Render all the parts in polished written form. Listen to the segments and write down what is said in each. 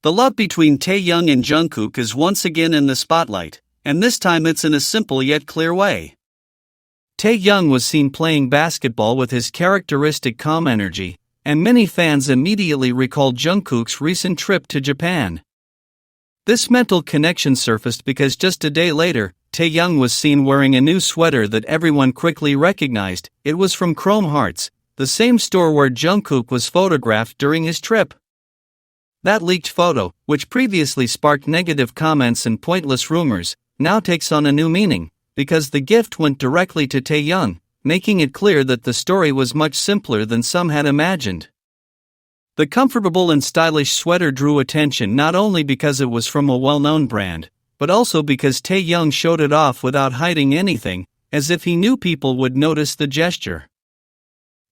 The love between Taehyung and Jungkook is once again in the spotlight, and this time it's in a simple yet clear way. Taehyung was seen playing basketball with his characteristic calm energy, and many fans immediately recalled Jungkook's recent trip to Japan. This mental connection surfaced because just a day later, Taehyung was seen wearing a new sweater that everyone quickly recognized. It was from Chrome Hearts, the same store where Jungkook was photographed during his trip. That leaked photo, which previously sparked negative comments and pointless rumors, now takes on a new meaning, because the gift went directly to Taehyung, making it clear that the story was much simpler than some had imagined. The comfortable and stylish sweater drew attention not only because it was from a well-known brand, but also because Taehyung showed it off without hiding anything, as if he knew people would notice the gesture.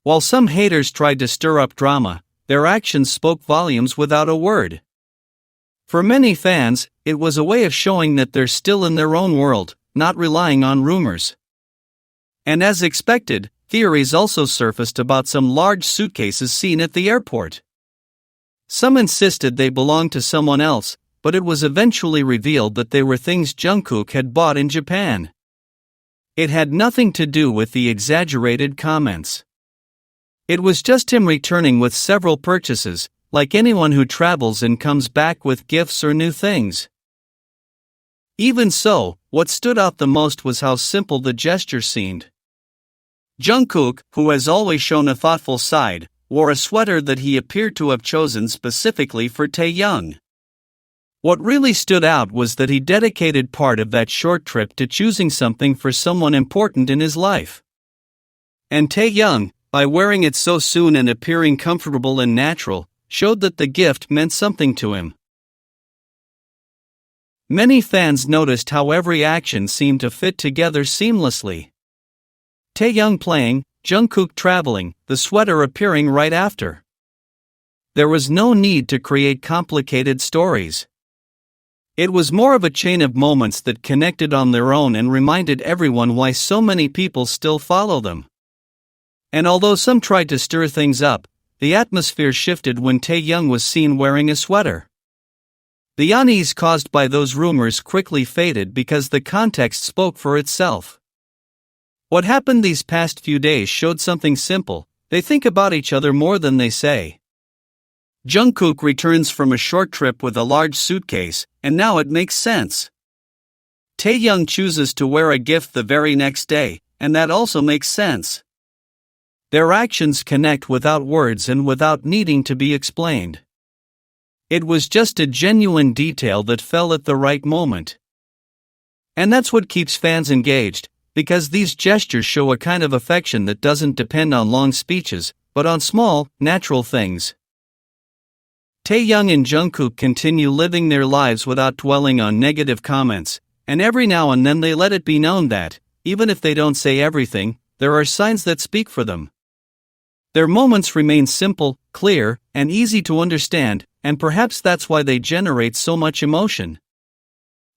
While some haters tried to stir up drama, their actions spoke volumes without a word. For many fans, it was a way of showing that they're still in their own world, not relying on rumors. And as expected, theories also surfaced about some large suitcases seen at the airport. Some insisted they belonged to someone else, but it was eventually revealed that they were things Jungkook had bought in Japan. It had nothing to do with the exaggerated comments. It was just him returning with several purchases, like anyone who travels and comes back with gifts or new things. Even so, what stood out the most was how simple the gesture seemed. Jungkook, who has always shown a thoughtful side, wore a sweater that he appeared to have chosen specifically for Taehyung. What really stood out was that he dedicated part of that short trip to choosing something for someone important in his life. And Taehyung, by wearing it so soon and appearing comfortable and natural, showed that the gift meant something to him. Many fans noticed how every action seemed to fit together seamlessly. Taehyung playing, Jungkook traveling, the sweater appearing right after. There was no need to create complicated stories. It was more of a chain of moments that connected on their own and reminded everyone why so many people still follow them. And although some tried to stir things up, the atmosphere shifted when Taehyung was seen wearing a sweater. The unease caused by those rumors quickly faded because the context spoke for itself. What happened these past few days showed something simple: they think about each other more than they say. Jungkook returns from a short trip with a large suitcase, and now it makes sense. Taehyung chooses to wear a gift the very next day, and that also makes sense. Their actions connect without words and without needing to be explained. It was just a genuine detail that fell at the right moment. And that's what keeps fans engaged, because these gestures show a kind of affection that doesn't depend on long speeches, but on small, natural things. Taehyung and Jungkook continue living their lives without dwelling on negative comments, and every now and then they let it be known that, even if they don't say everything, there are signs that speak for them. Their moments remain simple, clear, and easy to understand, and perhaps that's why they generate so much emotion.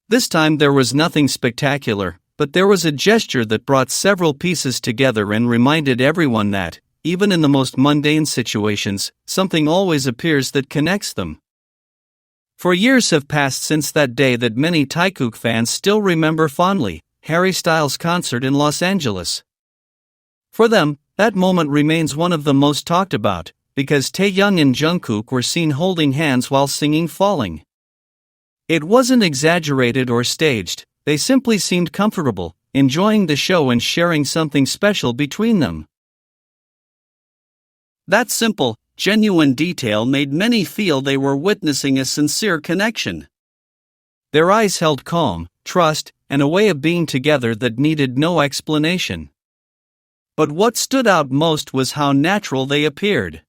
This time there was nothing spectacular, but there was a gesture that brought several pieces together and reminded everyone that, even in the most mundane situations, something always appears that connects them. For years have passed since that day that many Taekook fans still remember fondly: Harry Styles' concert in Los Angeles. For them, that moment remains one of the most talked about, because Taehyung and Jungkook were seen holding hands while singing Falling. It wasn't exaggerated or staged, they simply seemed comfortable, enjoying the show and sharing something special between them. That simple, genuine detail made many feel they were witnessing a sincere connection. Their eyes held calm, trust, and a way of being together that needed no explanation. But what stood out most was how natural they appeared.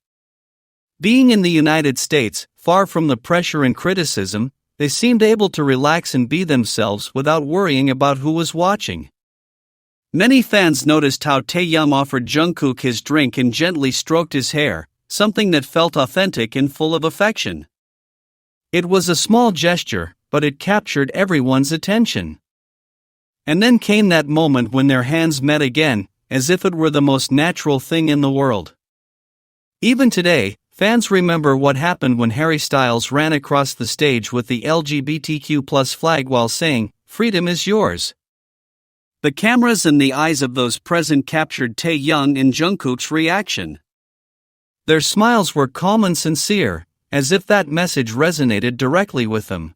Being in the United States, far from the pressure and criticism, they seemed able to relax and be themselves without worrying about who was watching. Many fans noticed how Taehyung offered Jungkook his drink and gently stroked his hair, something that felt authentic and full of affection. It was a small gesture, but it captured everyone's attention. And then came that moment when their hands met again, as if it were the most natural thing in the world. Even today, fans remember what happened when Harry Styles ran across the stage with the LGBTQ+ flag while saying, "Freedom is yours." The cameras and the eyes of those present captured Taehyung and Jungkook's reaction. Their smiles were calm and sincere, as if that message resonated directly with them.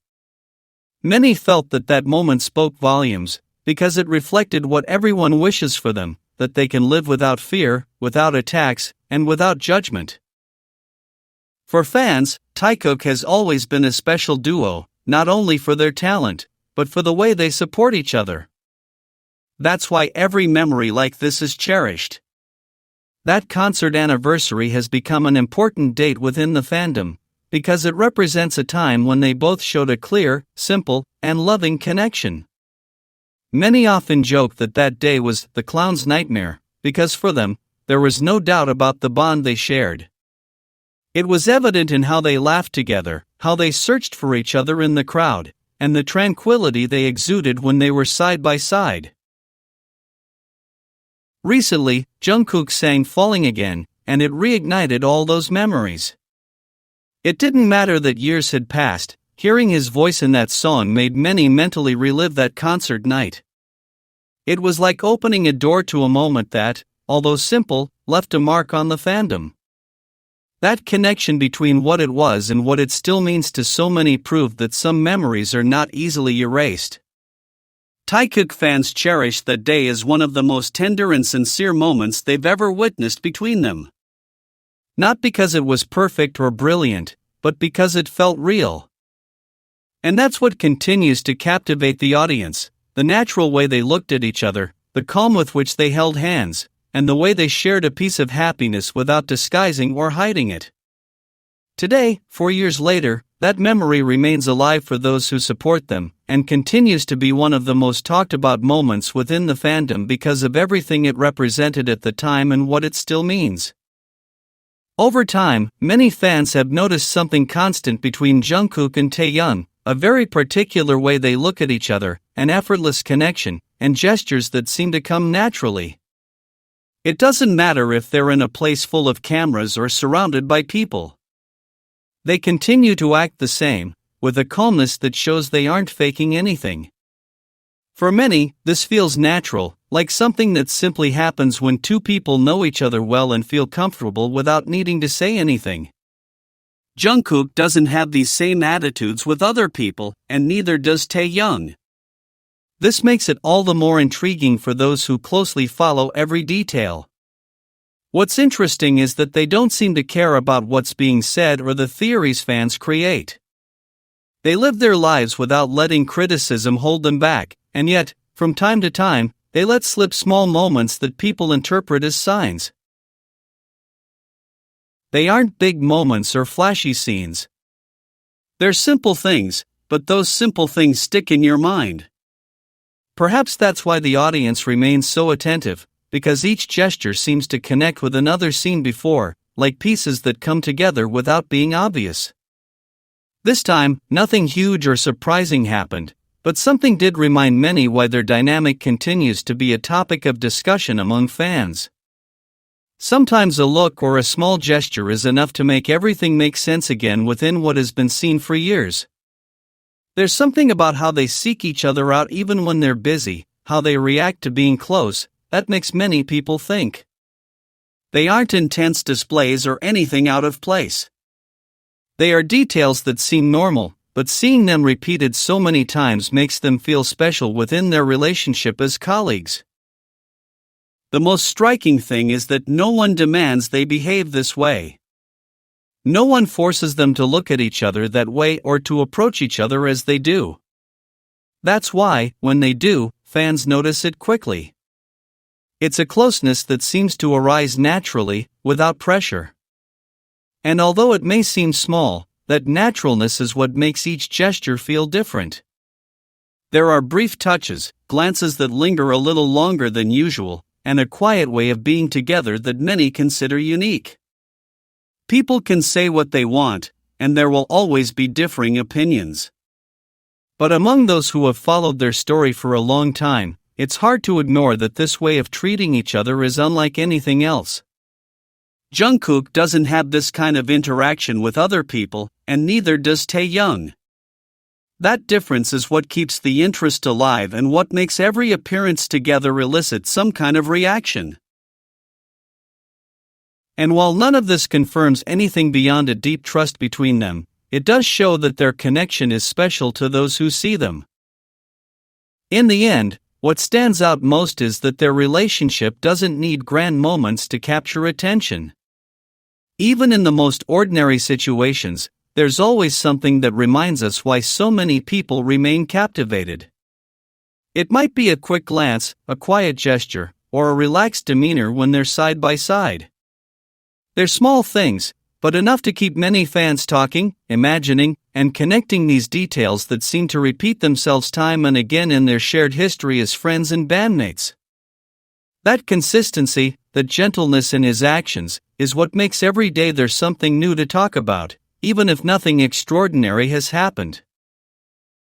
Many felt that that moment spoke volumes, because it reflected what everyone wishes for them, that they can live without fear, without attacks, and without judgment. For fans, Taekook has always been a special duo, not only for their talent, but for the way they support each other. That's why every memory like this is cherished. That concert anniversary has become an important date within the fandom, because it represents a time when they both showed a clear, simple, and loving connection. Many often joke that that day was the clown's nightmare, because for them, there was no doubt about the bond they shared. It was evident in how they laughed together, how they searched for each other in the crowd, and the tranquility they exuded when they were side by side. Recently, Jungkook sang Falling Again, and it reignited all those memories. It didn't matter that years had passed, hearing his voice in that song made many mentally relive that concert night. It was like opening a door to a moment that, although simple, left a mark on the fandom. That connection between what it was and what it still means to so many proved that some memories are not easily erased. Taekook fans cherish that day as one of the most tender and sincere moments they've ever witnessed between them. Not because it was perfect or brilliant, but because it felt real. And that's what continues to captivate the audience, the natural way they looked at each other, the calm with which they held hands, and the way they shared a piece of happiness without disguising or hiding it. Today, 4 years later, that memory remains alive for those who support them, and continues to be one of the most talked about moments within the fandom because of everything it represented at the time and what it still means. Over time, many fans have noticed something constant between Jungkook and Taehyung, a very particular way they look at each other, an effortless connection, and gestures that seem to come naturally. It doesn't matter if they're in a place full of cameras or surrounded by people. They continue to act the same, with a calmness that shows they aren't faking anything. For many, this feels natural, like something that simply happens when two people know each other well and feel comfortable without needing to say anything. Jungkook doesn't have these same attitudes with other people, and neither does Taehyung. This makes it all the more intriguing for those who closely follow every detail. What's interesting is that they don't seem to care about what's being said or the theories fans create. They live their lives without letting criticism hold them back, and yet, from time to time, they let slip small moments that people interpret as signs. They aren't big moments or flashy scenes. They're simple things, but those simple things stick in your mind. Perhaps that's why the audience remains so attentive, because each gesture seems to connect with another seen before, like pieces that come together without being obvious. This time, nothing huge or surprising happened, but something did remind many why their dynamic continues to be a topic of discussion among fans. Sometimes a look or a small gesture is enough to make everything make sense again within what has been seen for years. There's something about how they seek each other out even when they're busy, how they react to being close, that makes many people think. They aren't intense displays or anything out of place. They are details that seem normal, but seeing them repeated so many times makes them feel special within their relationship as colleagues. The most striking thing is that no one demands they behave this way. No one forces them to look at each other that way or to approach each other as they do. That's why, when they do, fans notice it quickly. It's a closeness that seems to arise naturally, without pressure. And although it may seem small, that naturalness is what makes each gesture feel different. There are brief touches, glances that linger a little longer than usual, and a quiet way of being together that many consider unique. People can say what they want, and there will always be differing opinions. But among those who have followed their story for a long time, it's hard to ignore that this way of treating each other is unlike anything else. Jungkook doesn't have this kind of interaction with other people, and neither does Taehyung. That difference is what keeps the interest alive and what makes every appearance together elicit some kind of reaction. And while none of this confirms anything beyond a deep trust between them, it does show that their connection is special to those who see them. In the end, what stands out most is that their relationship doesn't need grand moments to capture attention. Even in the most ordinary situations, there's always something that reminds us why so many people remain captivated. It might be a quick glance, a quiet gesture, or a relaxed demeanor when they're side by side. They're small things, but enough to keep many fans talking, imagining, and connecting these details that seem to repeat themselves time and again in their shared history as friends and bandmates. That consistency, that gentleness in his actions, is what makes every day there's something new to talk about, even if nothing extraordinary has happened.